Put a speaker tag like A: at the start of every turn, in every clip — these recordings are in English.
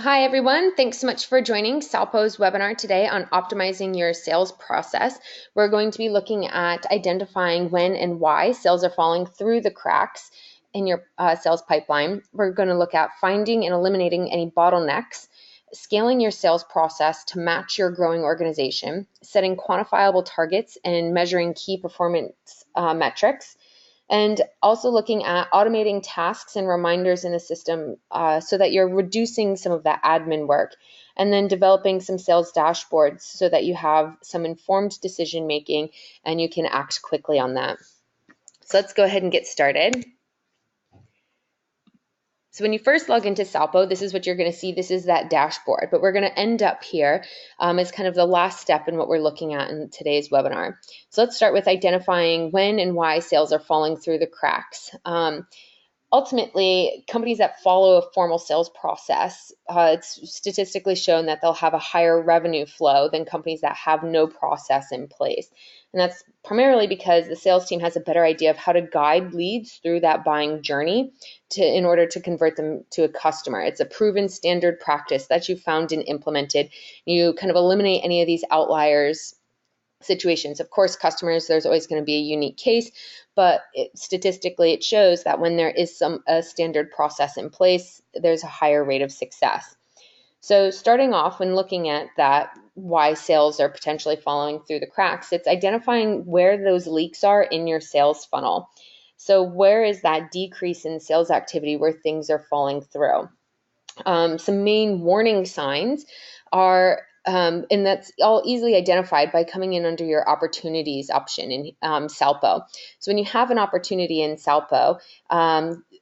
A: Hi everyone, thanks so much for joining Salpo's webinar today on optimizing your sales process. We're going to be looking at identifying when and why sales are falling through the cracks in your sales pipeline. We're going to look at finding and eliminating any bottlenecks, scaling your sales process to match your growing organization, setting quantifiable targets and measuring key performance metrics, and also looking at automating tasks and reminders in the system so that you're reducing some of that admin work, and then developing some sales dashboards so that you have some informed decision making and you can act quickly on that. So let's go ahead and get started. So when you first log into Salpo, this is what you're going to see. This is that dashboard, but we're going to end up here as kind of the last step in what we're looking at in today's webinar. So let's start with identifying when and why sales are falling through the cracks. Ultimately, companies that follow a formal sales process, it's statistically shown that they'll have a higher revenue flow than companies that have no process in place. And that's primarily because the sales team has a better idea of how to guide leads through that buying journey in order to convert them to a customer. It's a proven standard practice that you found and implemented. You kind of eliminate any of these outliers situations. Of course, customers, there's always going to be a unique case, but statistically it shows that when there is a standard process in place, there's a higher rate of success. So starting off when looking at that, why sales are potentially falling through the cracks, it's identifying where those leaks are in your sales funnel. So where is that decrease in sales activity where things are falling through? Some main warning signs are and that's all easily identified by coming in under your opportunities option in Salpo. So when you have an opportunity in Salpo,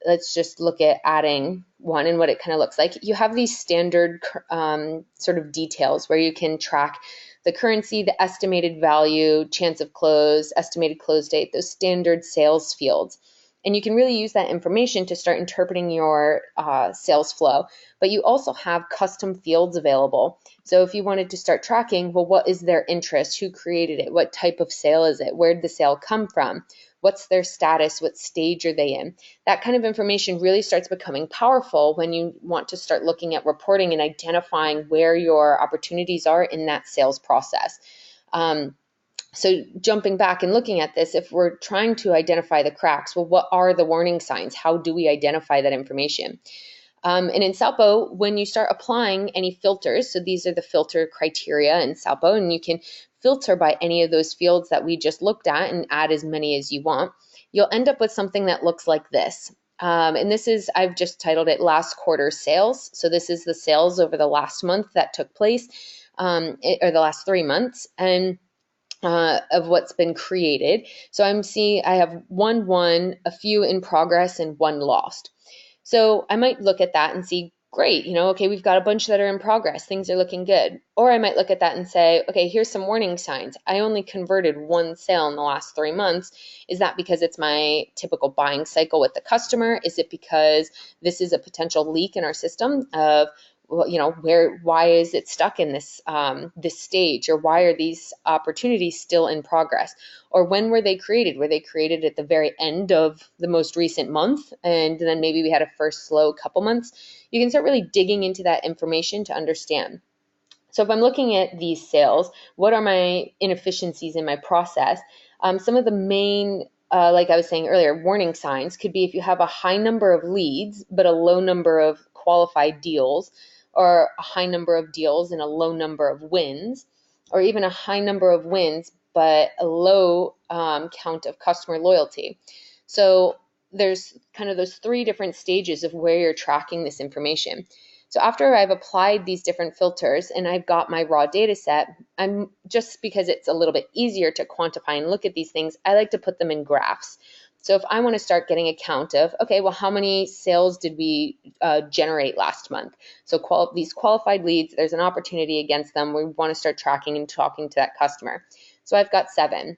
A: let's just look at adding one and what it kind of looks like. You have these standard sort of details where you can track the currency, the estimated value, chance of close, estimated close date, those standard sales fields. And you can really use that information to start interpreting your sales flow. But you also have custom fields available. So if you wanted to start tracking, well, what is their interest? Who created it? What type of sale is it? Where did the sale come from? What's their status? What stage are they in? That kind of information really starts becoming powerful when you want to start looking at reporting and identifying where your opportunities are in that sales process. So jumping back and looking at this, if we're trying to identify the cracks, well, what are the warning signs? How do we identify that information? And in Salpo, when you start applying any filters, so these are the filter criteria in Salpo, and you can filter by any of those fields that we just looked at and add as many as you want, you'll end up with something that looks like this. And this is, I've just titled it last quarter sales. So this is the sales over the last month that took place, or the last 3 months. And of what's been created. So I'm seeing I have one won, a few in progress, and one lost. So I might look at that and see, great, okay, we've got a bunch that are in progress. Things are looking good. Or I might look at that and say, okay, here's some warning signs. I only converted one sale in the last 3 months. Is that because it's my typical buying cycle with the customer? Is it because this is a potential leak in our system of, why is it stuck in this stage, or why are these opportunities still in progress, or when were they created? Were they created at the very end of the most recent month, and then maybe we had a first slow couple months? You can start really digging into that information to understand. So if I'm looking at these sales, what are my inefficiencies in my process? Some of the main like I was saying earlier, warning signs could be if you have a high number of leads but a low number of qualified deals, or a high number of deals and a low number of wins, or even a high number of wins but a low count of customer loyalty. So there's kind of those 3 different stages of where you're tracking this information. So after I've applied these different filters and I've got my raw data set, I'm just because it's a little bit easier to quantify and look at these things, I like to put them in graphs. So if I want to start getting a count of, okay, well, how many sales did we generate last month? So these qualified leads, there's an opportunity against them. We want to start tracking and talking to that customer. So I've got 7.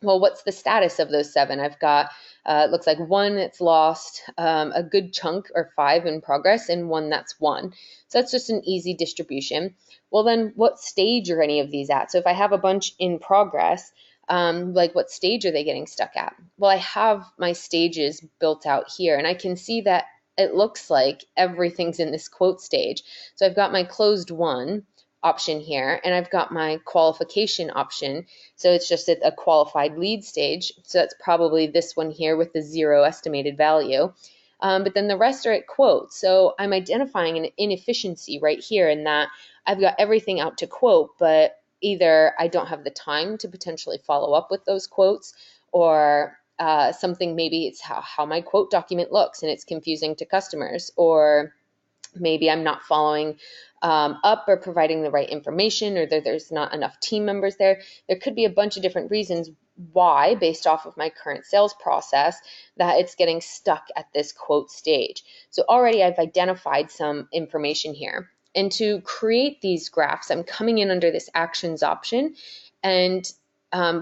A: Well, what's the status of those 7? I've got, it looks like 1 that's lost, a good chunk or 5 in progress, and 1 that's won. So that's just an easy distribution. Well, then what stage are any of these at? So if I have a bunch in progress, like what stage are they getting stuck at? Well, I have my stages built out here, and I can see that it looks like everything's in this quote stage. So I've got my closed won option here, and I've got my qualification option. So it's just at a qualified lead stage. So that's probably this one here with the 0 estimated value. But then the rest are at quote. So I'm identifying an inefficiency right here in that I've got everything out to quote, but either I don't have the time to potentially follow up with those quotes, or something, maybe it's how my quote document looks and it's confusing to customers, or maybe I'm not following up or providing the right information, or there's not enough team members there. There could be a bunch of different reasons why, based off of my current sales process, that it's getting stuck at this quote stage. So already I've identified some information here. And to create these graphs, I'm coming in under this actions option and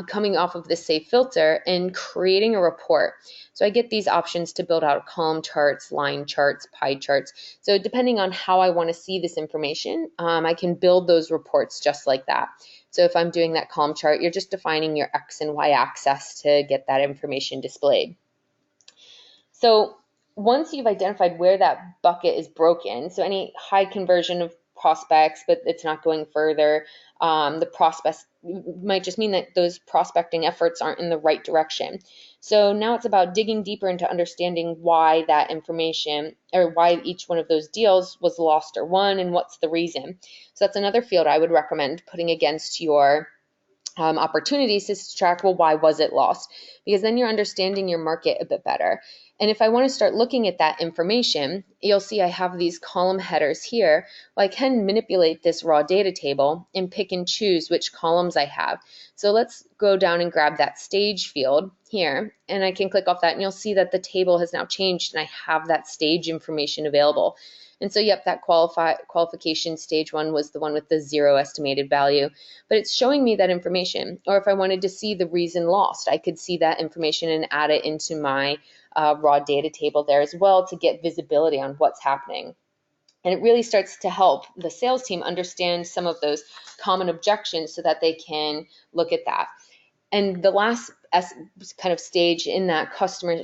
A: coming off of this save filter and creating a report. So I get these options to build out column charts, line charts, pie charts. So depending on how I want to see this information, I can build those reports just like that. So if I'm doing that column chart, you're just defining your X and Y axis to get that information displayed. So once you've identified where that bucket is broken, so any high conversion of prospects, but it's not going further, the prospects might just mean that those prospecting efforts aren't in the right direction. So now it's about digging deeper into understanding why that information, or why each one of those deals was lost or won, and what's the reason. So that's another field I would recommend putting against your opportunities to track, well, why was it lost? Because then you're understanding your market a bit better. And if I want to start looking at that information, you'll see I have these column headers here. Well, I can manipulate this raw data table and pick and choose which columns I have. So let's go down and grab that stage field here, and I can click off that, and you'll see that the table has now changed and I have that stage information available. And so, yep, that qualification stage 1 was the one with the 0 estimated value, but it's showing me that information. Or if I wanted to see the reason lost, I could see that information and add it into my raw data table there as well to get visibility on what's happening. And it really starts to help the sales team understand some of those common objections so that they can look at that. And the last kind of stage in that customer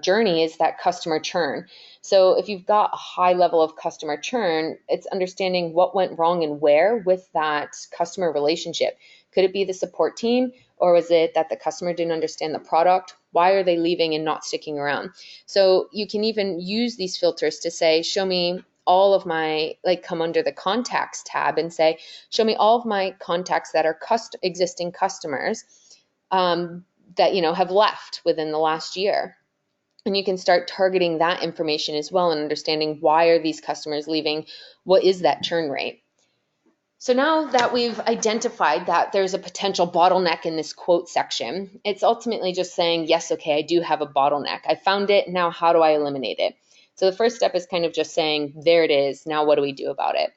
A: journey is that customer churn. So if you've got a high level of customer churn, it's understanding what went wrong and where with that customer relationship. Could it be the support team, or was it that the customer didn't understand the product? Why are they leaving and not sticking around? So you can even use these filters to say, show me all of my, like, come under the contacts tab and say, show me all of my contacts that are existing customers that, you know, have left within the last year. And you can start targeting that information as well and understanding, why are these customers leaving? What is that churn rate? So now that we've identified that there's a potential bottleneck in this quote section, it's ultimately just saying, yes, okay, I do have a bottleneck. I found it. Now, how do I eliminate it? So the first step is kind of just saying, there it is. Now, what do we do about it?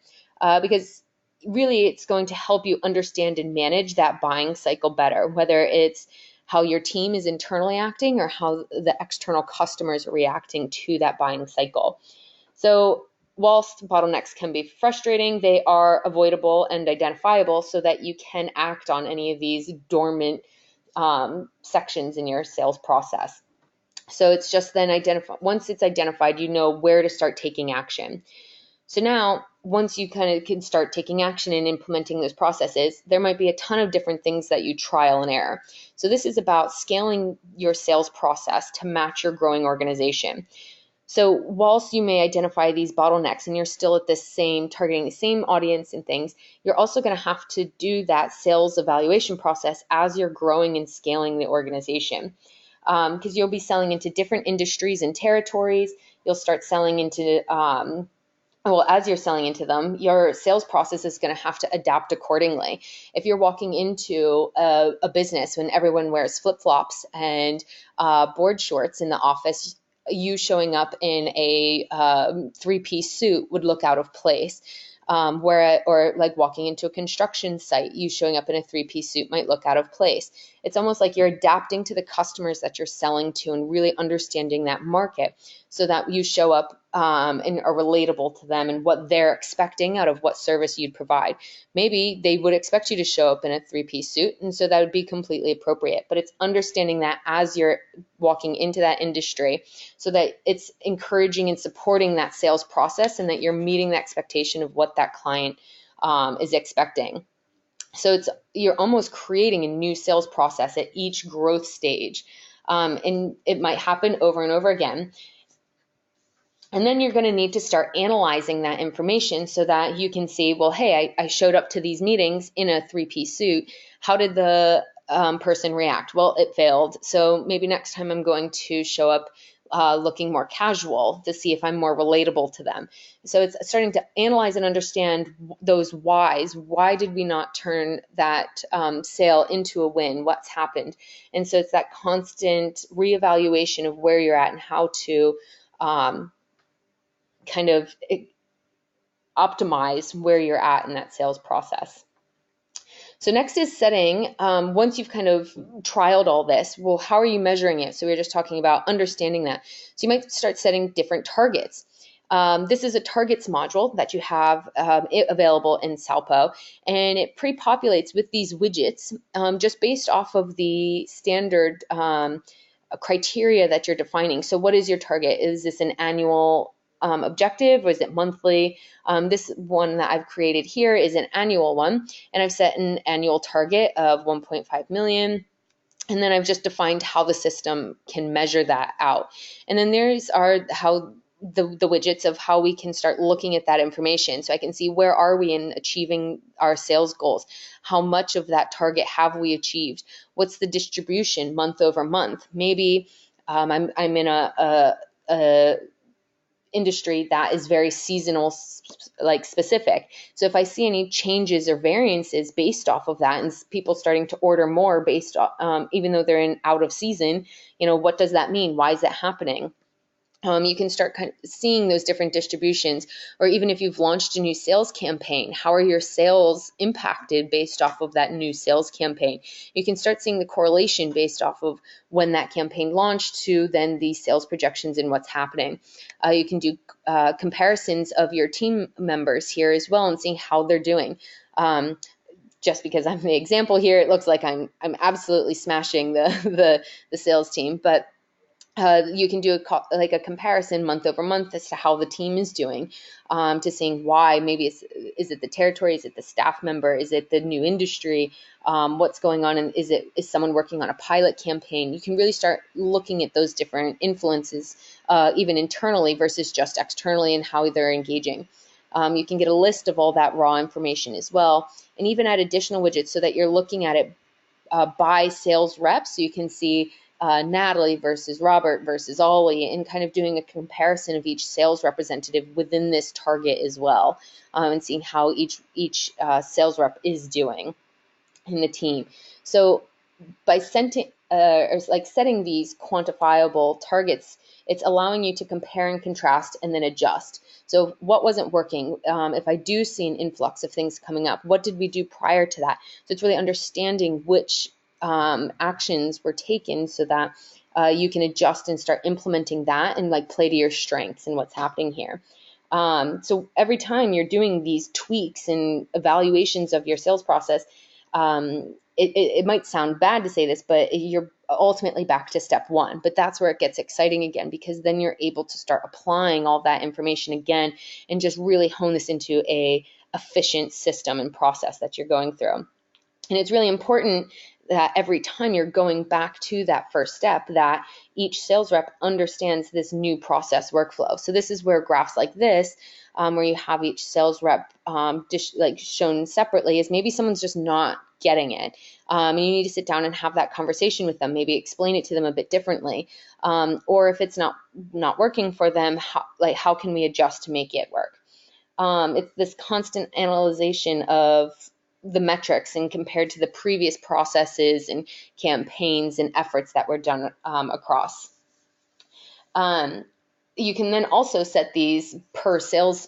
A: Because really, it's going to help you understand and manage that buying cycle better, whether it's how your team is internally acting or how the external customers are reacting to that buying cycle. So whilst bottlenecks can be frustrating, they are avoidable and identifiable so that you can act on any of these dormant sections in your sales process. So it's just then once it's identified, you know where to start taking action. So now, once you kind of can start taking action and implementing those processes, there might be a ton of different things that you trial and error. So this is about scaling your sales process to match your growing organization. So whilst you may identify these bottlenecks and you're still at this same, targeting the same audience and things, you're also going to have to do that sales evaluation process as you're growing and scaling the organization. Because you'll be selling into different industries and territories. You'll start selling into as you're selling into them, your sales process is going to have to adapt accordingly. If you're walking into a business when everyone wears flip-flops and board shorts in the office, you showing up in a three-piece suit would look out of place. Or like walking into a construction site, you showing up in a three-piece suit might look out of place. It's almost like you're adapting to the customers that you're selling to and really understanding that market so that you show up and are relatable to them and what they're expecting out of what service you'd provide. Maybe they would expect you to show up in a three-piece suit, and so that would be completely appropriate. But it's understanding that as you're walking into that industry so that it's encouraging and supporting that sales process and that you're meeting the expectation of what that client is expecting. So you're almost creating a new sales process at each growth stage. And it might happen over and over again. And then you're going to need to start analyzing that information so that you can see, well, hey, I showed up to these meetings in a three-piece suit. How did the person react? Well, it failed. So maybe next time I'm going to show up looking more casual to see if I'm more relatable to them. So it's starting to analyze and understand those whys. Why did we not turn that sale into a win? What's happened? And so it's that constant reevaluation of where you're at and how to kind of optimize where you're at in that sales process. So next is setting, once you've kind of trialed all this, well, how are you measuring it? So we were just talking about understanding that. So you might start setting different targets. This is a targets module that you have available in Salpo, and it pre-populates with these widgets just based off of the standard criteria that you're defining. So what is your target? Is this an annual objective, or is it monthly? This one that I've created here is an annual one, and I've set an annual target of 1.5 million. And then I've just defined how the system can measure that out. And then there's how the widgets of how we can start looking at that information. So I can see where are we in achieving our sales goals? How much of that target have we achieved? What's the distribution month over month? Maybe I'm in a industry that is very seasonal, like specific. So if I see any changes or variances based off of that, and people starting to order more based on, even though they're in out of season, what does that mean? Why is that happening? You can start kind of seeing those different distributions, or even if you've launched a new sales campaign, how are your sales impacted based off of that new sales campaign? You can start seeing the correlation based off of when that campaign launched to then the sales projections and what's happening. You can do comparisons of your team members here as well and seeing how they're doing. Just because I'm the example here, it looks like I'm absolutely smashing the sales team, but you can do a comparison month over month as to how the team is doing, to seeing why. Maybe is it the territory, is it the staff member, is it the new industry, what's going on, and is someone working on a pilot campaign? You can really start looking at those different influences, even internally versus just externally, and how they're engaging. You can get a list of all that raw information as well, and even add additional widgets so that you're looking at it by sales rep, so you can see Natalie versus Robert versus Ollie, and kind of doing a comparison of each sales representative within this target as well, and seeing how each sales rep is doing in the team. So by setting these quantifiable targets, it's allowing you to compare and contrast and then adjust. So what wasn't working? If I do see an influx of things coming up, what did we do prior to that? So it's really understanding which actions were taken so that you can adjust and start implementing that and play to your strengths and what's happening here. So every time you're doing these tweaks and evaluations of your sales process, it might sound bad to say this, but you're ultimately back to step one. But that's where it gets exciting again, because then you're able to start applying all that information again and just really hone this into a efficient system and process that you're going through. And it's really important that every time you're going back to that first step, that each sales rep understands this new process workflow. So this is where graphs like this, where you have each sales rep shown separately, is maybe someone's just not getting it. And you need to sit down and have that conversation with them, maybe explain it to them a bit differently. Or if it's not working for them, how can we adjust to make it work? It's this constant analyzation of the metrics and compared to the previous processes and campaigns and efforts that were done across. You can then also set these per sales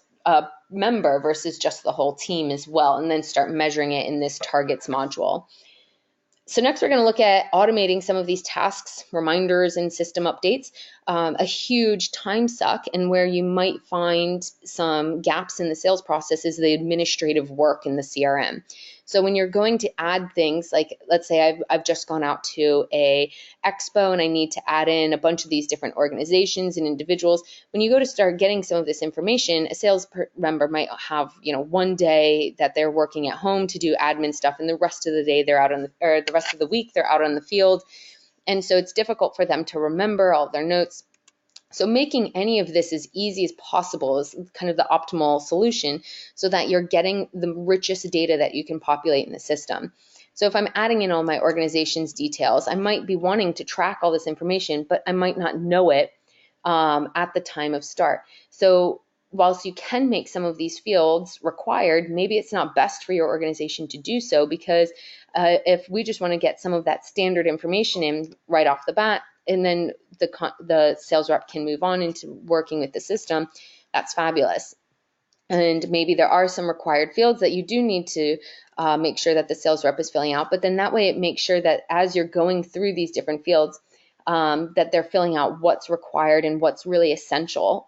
A: member versus just the whole team as well, and then start measuring it in this targets module. So next we're going to look at automating some of these tasks, reminders, and system updates. A huge time suck, and where you might find some gaps in the sales process is the administrative work in the CRM. So when you're going to add things, like let's say I've just gone out to a expo and I need to add in a bunch of these different organizations and individuals. When you go to start getting some of this information, a sales member might have, one day that they're working at home to do admin stuff, and the rest of the day they're out on the rest of the week they're out on the field. And so it's difficult for them to remember all their notes. So making any of this as easy as possible is kind of the optimal solution, so that you're getting the richest data that you can populate in the system. So if I'm adding in all my organization's details, I might be wanting to track all this information, but I might not know it at the time of start. So whilst you can make some of these fields required, maybe it's not best for your organization to do so, because if we just want to get some of that standard information in right off the bat, and then the sales rep can move on into working with the system, that's fabulous. And maybe there are some required fields that you do need to make sure that the sales rep is filling out, but then that way it makes sure that as you're going through these different fields, that they're filling out what's required and what's really essential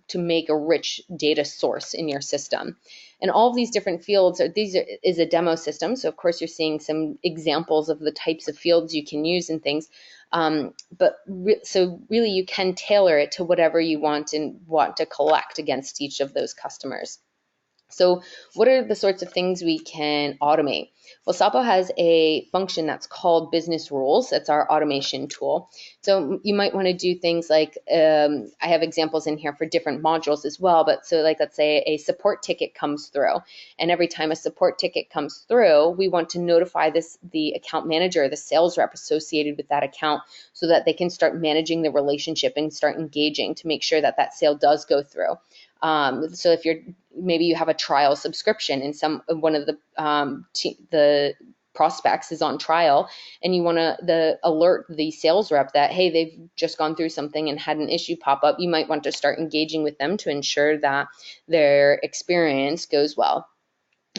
A: to make a rich data source in your system. And all of these different fields is a demo system. So of course you're seeing some examples of the types of fields you can use and things. So really you can tailor it to whatever you want and want to collect against each of those customers. So what are the sorts of things we can automate? Well, Salpo has a function that's called business rules. That's our automation tool. So you might want to do things like, I have examples in here for different modules as well, but so like, let's say a support ticket comes through, and every time a support ticket comes through, we want to notify the account manager, the sales rep associated with that account, so that they can start managing the relationship and start engaging to make sure that that sale does go through. So if maybe you have a trial subscription and one of the prospects is on trial, and you want to alert the sales rep that, hey, they've just gone through something and had an issue pop up, you might want to start engaging with them to ensure that their experience goes well.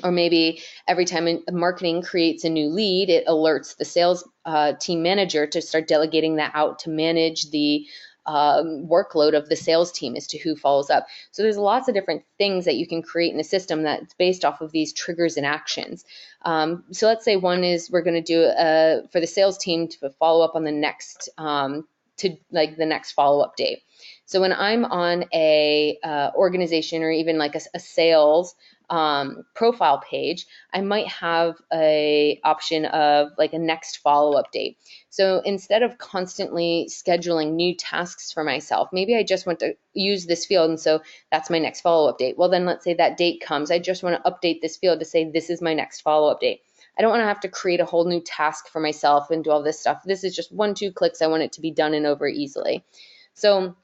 A: Or maybe every time marketing creates a new lead, it alerts the sales team manager to start delegating that out to manage the workload of the sales team as to who follows up. So there's lots of different things that you can create in the system that's based off of these triggers and actions. So let's say one is we're going to do for the sales team to follow up on the next the next follow-up date. So when I'm on a organization or even like a sales profile page, I might have a option of like a next follow-up date. So instead of constantly scheduling new tasks for myself, maybe I just want to use this field, and so that's my next follow-up date. Well, then let's say that date comes, I just want to update this field to say this is my next follow-up date. I don't want to have to create a whole new task for myself and do all this stuff. This is just 1-2 clicks. I want it to be done and over easily. So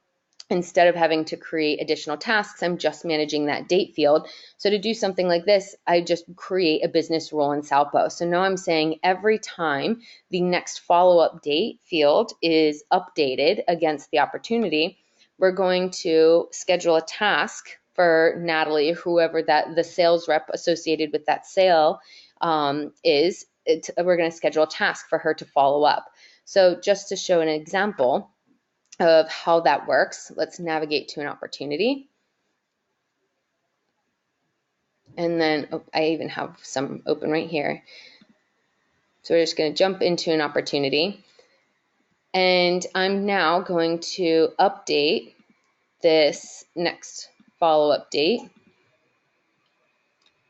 A: instead of having to create additional tasks, I'm just managing that date field. So to do something like this, I just create a business rule in Salpo. So now I'm saying every time the next follow-up date field is updated against the opportunity, we're going to schedule a task for Natalie, whoever the sales rep associated with that sale is. We're going to schedule a task for her to follow up. So just to show an example of how that works, let's navigate to an opportunity. And then I even have some open right here. So we're just going to jump into an opportunity. And I'm now going to update this next follow-up date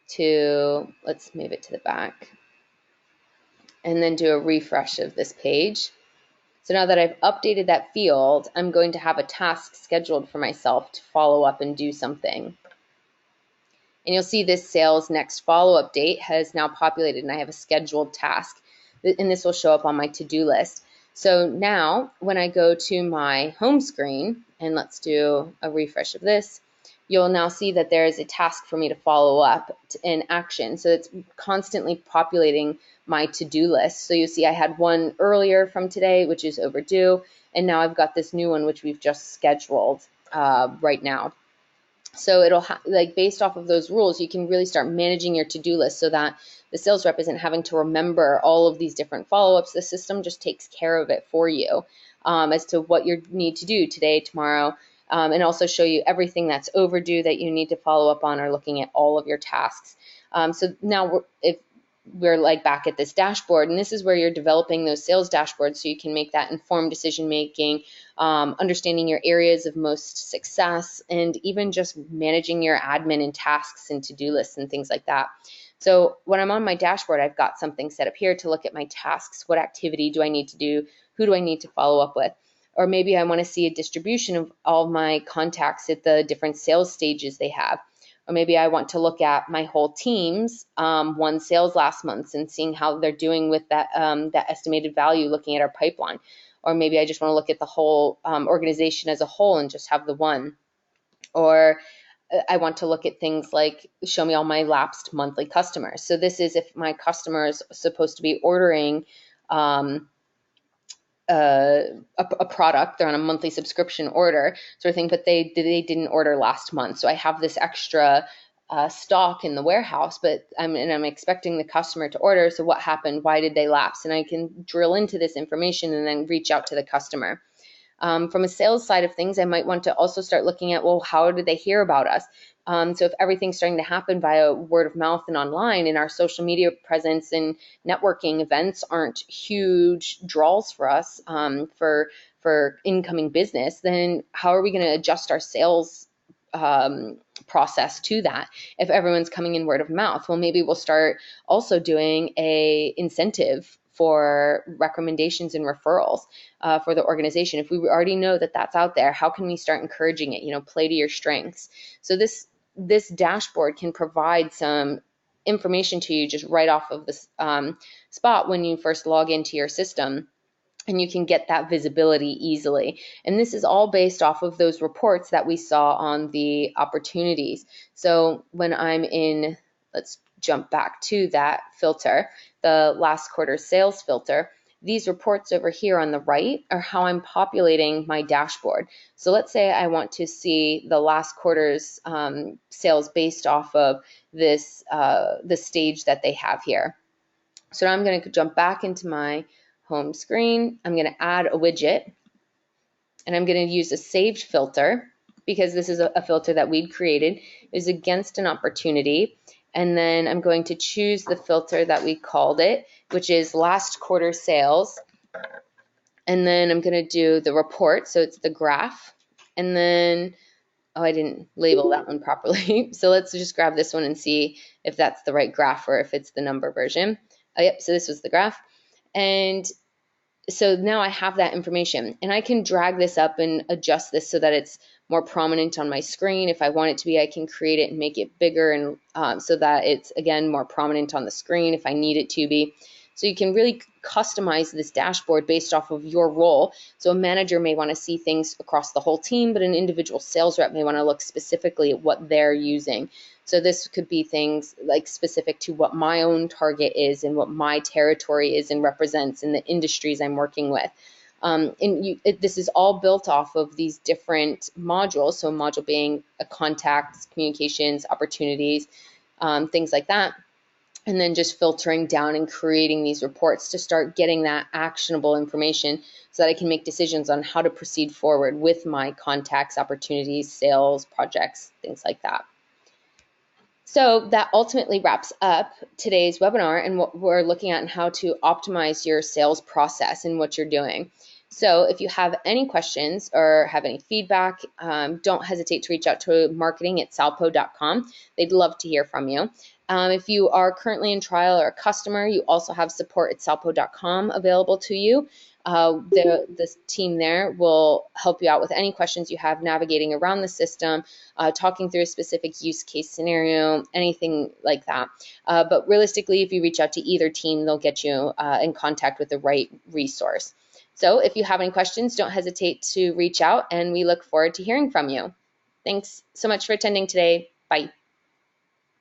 A: to, let's move it to the back, and then do a refresh of this page. So now that I've updated that field, I'm going to have a task scheduled for myself to follow up and do something. And you'll see this sales next follow-up date has now populated, and I have a scheduled task. And this will show up on my to-do list. So now when I go to my home screen, and let's do a refresh of this, you'll now see that there is a task for me to follow up in action. So it's constantly populating my to-do list. So you see I had one earlier from today, which is overdue, and now I've got this new one, which we've just scheduled right now. So it'll like based off of those rules, you can really start managing your to-do list so that the sales rep isn't having to remember all of these different follow-ups. The system just takes care of it for you, as to what you need to do today, tomorrow, and also show you everything that's overdue that you need to follow up on, or looking at all of your tasks. So now if we're like back at this dashboard, and this is where you're developing those sales dashboards so you can make that informed decision making, understanding your areas of most success, and even just managing your admin and tasks and to-do lists and things like that. So when I'm on my dashboard, I've got something set up here to look at my tasks. What activity do I need to do? Who do I need to follow up with? Or maybe I want to see a distribution of all of my contacts at the different sales stages they have. Or maybe I want to look at my whole team's won sales last month and seeing how they're doing with that, that estimated value, looking at our pipeline. Or maybe I just want to look at the whole organization as a whole and just have the one. Or I want to look at things like show me all my lapsed monthly customers. So this is if my customer is supposed to be ordering a product, they're on a monthly subscription order sort of thing, but they didn't order last month. So I have this extra stock in the warehouse, but I'm expecting the customer to order. So what happened? Why did they lapse? And I can drill into this information and then reach out to the customer. From a sales side of things, I might want to also start looking at, well, how did they hear about us? So if everything's starting to happen via word of mouth and online, and our social media presence and networking events aren't huge draws for us, for incoming business, then how are we going to adjust our sales process to that? If everyone's coming in word of mouth, well, maybe we'll start also doing a incentive for recommendations and referrals for the organization. If we already know that that's out there, how can we start encouraging it? Play to your strengths. So this dashboard can provide some information to you just right off of this spot when you first log into your system. And you can get that visibility easily. And this is all based off of those reports that we saw on the opportunities. So when I'm in, let's jump back to that filter, the last quarter sales filter, these reports over here on the right are how I'm populating my dashboard. So let's say I want to see the last quarter's sales based off of this the stage that they have here. So now I'm going to jump back into my home screen. I'm going to add a widget, and I'm going to use a saved filter because this is a filter that we'd created. It was against an opportunity. And then I'm going to choose the filter that we called it, which is last quarter sales. And then I'm going to do the report. So it's the graph. And then, oh, I didn't label that one properly. So let's just grab this one and see if that's the right graph or if it's the number version. Oh, yep, so this was the graph. And so now I have that information, and I can drag this up and adjust this so that it's more prominent on my screen. If I want it to be, I can create it and make it bigger, and so that it's, again, more prominent on the screen if I need it to be. So you can really customize this dashboard based off of your role. So a manager may want to see things across the whole team, but an individual sales rep may want to look specifically at what they're using. So this could be things like specific to what my own target is and what my territory is and represents in the industries I'm working with. This is all built off of these different modules. So a module being a contacts, communications, opportunities, things like that. And then just filtering down and creating these reports to start getting that actionable information so that I can make decisions on how to proceed forward with my contacts, opportunities, sales, projects, things like that. So that ultimately wraps up today's webinar and what we're looking at and how to optimize your sales process and what you're doing. So if you have any questions or have any feedback, don't hesitate to reach out to marketing@salpo.com. They'd love to hear from you. If you are currently in trial or a customer, you also have support@salpo.com available to you. The team there will help you out with any questions you have navigating around the system, talking through a specific use case scenario, anything like that. But realistically, if you reach out to either team, they'll get you in contact with the right resource. So if you have any questions, don't hesitate to reach out, and we look forward to hearing from you. Thanks so much for attending today. Bye.